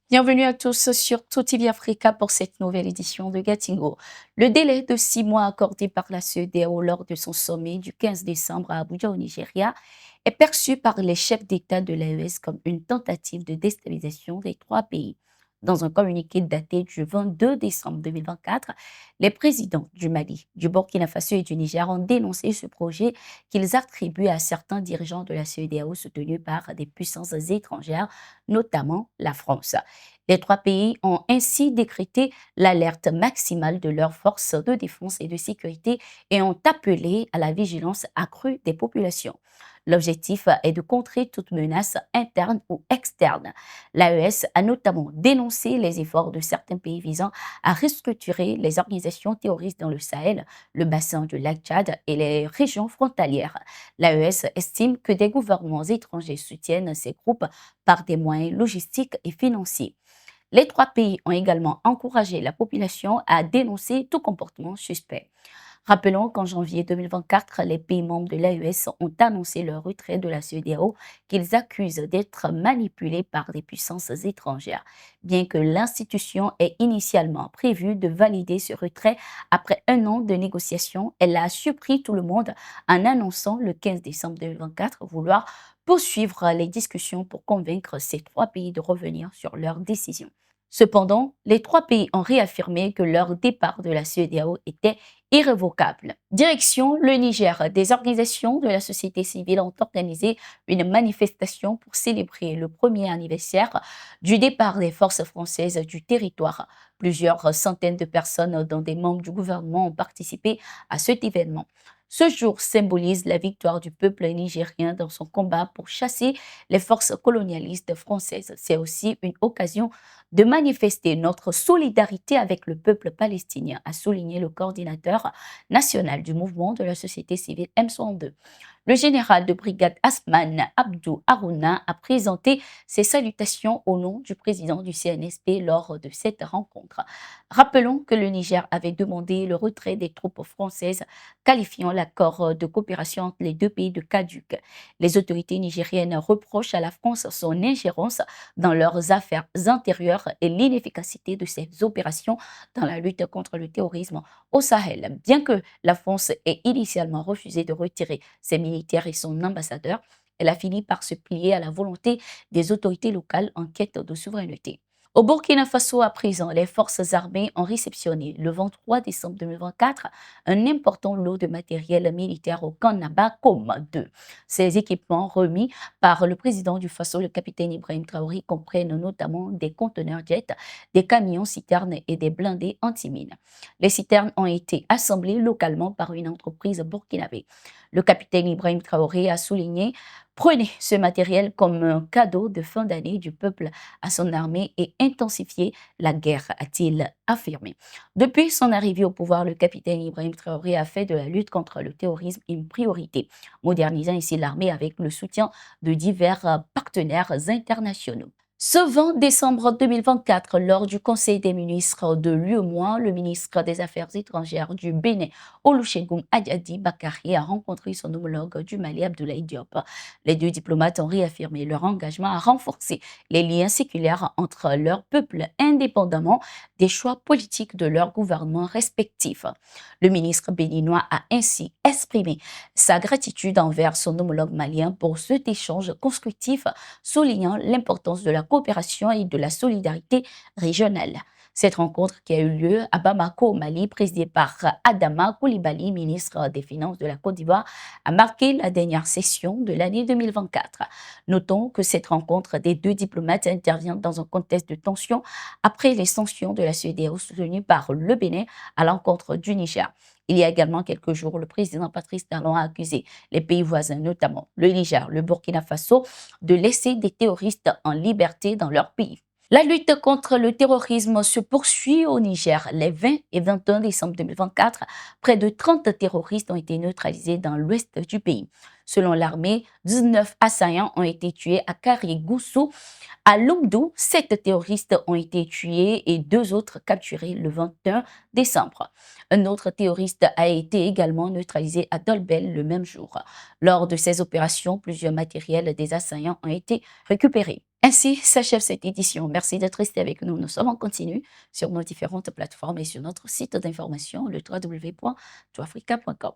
Bienvenue à tous sur TOTV Africa pour cette nouvelle édition de Gatingo. Le délai de 6 mois accordé par la CEDEAO lors de son sommet du 15 décembre à Abuja au Nigeria est perçu par les chefs d'État de l'AES comme une tentative de déstabilisation des trois pays. Dans un communiqué daté du 22 décembre 2024, les présidents du Mali, du Burkina Faso et du Niger ont dénoncé ce projet qu'ils attribuent à certains dirigeants de la CEDEAO soutenus par des puissances étrangères, notamment la France. Les trois pays ont ainsi décrété l'alerte maximale de leurs forces de défense et de sécurité et ont appelé à la vigilance accrue des populations. L'objectif est de contrer toute menace interne ou externe. L'AES a notamment dénoncé les efforts de certains pays visant à restructurer les organisations terroristes dans le Sahel, le bassin du lac Tchad et les régions frontalières. L'AES estime que des gouvernements étrangers soutiennent ces groupes par des moyens logistiques et financiers. Les trois pays ont également encouragé la population à dénoncer tout comportement suspect. Rappelons qu'en janvier 2024, les pays membres de l'AES ont annoncé leur retrait de la CEDEAO qu'ils accusent d'être manipulés par des puissances étrangères. Bien que l'institution ait initialement prévu de valider ce retrait après un an de négociations, elle a surpris tout le monde en annonçant le 15 décembre 2024 vouloir poursuivre les discussions pour convaincre ces trois pays de revenir sur leur décision. Cependant, les trois pays ont réaffirmé que leur départ de la CEDEAO était irrévocable. Direction le Niger. Des organisations de la société civile ont organisé une manifestation pour célébrer le premier anniversaire du départ des forces françaises du territoire. Plusieurs centaines de personnes, dont des membres du gouvernement, ont participé à cet événement. Ce jour symbolise la victoire du peuple nigérien dans son combat pour chasser les forces colonialistes françaises. C'est aussi une occasion de manifester notre solidarité avec le peuple palestinien, a souligné le coordinateur national du mouvement de la société civile M62. Le général de brigade Asman Abdou Harouna a présenté ses salutations au nom du président du CNSP lors de cette rencontre. Rappelons que le Niger avait demandé le retrait des troupes françaises, qualifiant l'accord de coopération entre les deux pays de caduc. Les autorités nigériennes reprochent à la France son ingérence dans leurs affaires intérieures et l'inefficacité de ses opérations dans la lutte contre le terrorisme au Sahel. Bien que la France ait initialement refusé de retirer ses militaires et son ambassadeur, elle a fini par se plier à la volonté des autorités locales en quête de souveraineté. Au Burkina Faso, à présent, les forces armées ont réceptionné le 23 décembre 2024 un important lot de matériel militaire au Kanaba Com 2. Ces équipements remis par le président du Faso, le capitaine Ibrahim Traoré, comprennent notamment des conteneurs jets, des camions citernes et des blindés anti-mines. Les citernes ont été assemblées localement par une entreprise burkinabé. Le capitaine Ibrahim Traoré a souligné: prenez ce matériel comme un cadeau de fin d'année du peuple à son armée et intensifiez la guerre, a-t-il affirmé. Depuis son arrivée au pouvoir, le capitaine Ibrahim Traoré a fait de la lutte contre le terrorisme une priorité, modernisant ici l'armée avec le soutien de divers partenaires internationaux. Ce 20 décembre 2024, lors du Conseil des ministres de l'UEMOA, le ministre des Affaires étrangères du Bénin, Olusegun Adiadi Bakari, a rencontré son homologue du Mali, Abdoulaye Diop. Les deux diplomates ont réaffirmé leur engagement à renforcer les liens séculaires entre leurs peuples, indépendamment des choix politiques de leurs gouvernements respectifs. Le ministre béninois a ainsi exprimé sa gratitude envers son homologue malien pour cet échange constructif, soulignant l'importance de la coopération et de la solidarité régionale. Cette rencontre qui a eu lieu à Bamako, au Mali, présidée par Adama Coulibaly, ministre des Finances de la Côte d'Ivoire, a marqué la dernière session de l'année 2024. Notons que cette rencontre des deux diplomates intervient dans un contexte de tension après les sanctions de la CEDEAO soutenues par le Bénin à l'encontre du Niger. Il y a également quelques jours, le président Patrice Talon a accusé les pays voisins, notamment le Niger, le Burkina Faso, de laisser des terroristes en liberté dans leur pays. La lutte contre le terrorisme se poursuit au Niger. Les 20 et 21 décembre 2024, près de 30 terroristes ont été neutralisés dans l'ouest du pays. Selon l'armée, 19 assaillants ont été tués à Karigoussou. À Lomdou, 7 terroristes ont été tués et 2 autres capturés le 21 décembre. Un autre terroriste a été également neutralisé à Dolbel le même jour. Lors de ces opérations, plusieurs matériels des assaillants ont été récupérés. Ainsi s'achève cette édition. Merci d'être resté avec nous. Nous sommes en continu sur nos différentes plateformes et sur notre site d'information, le www.touafrica.com.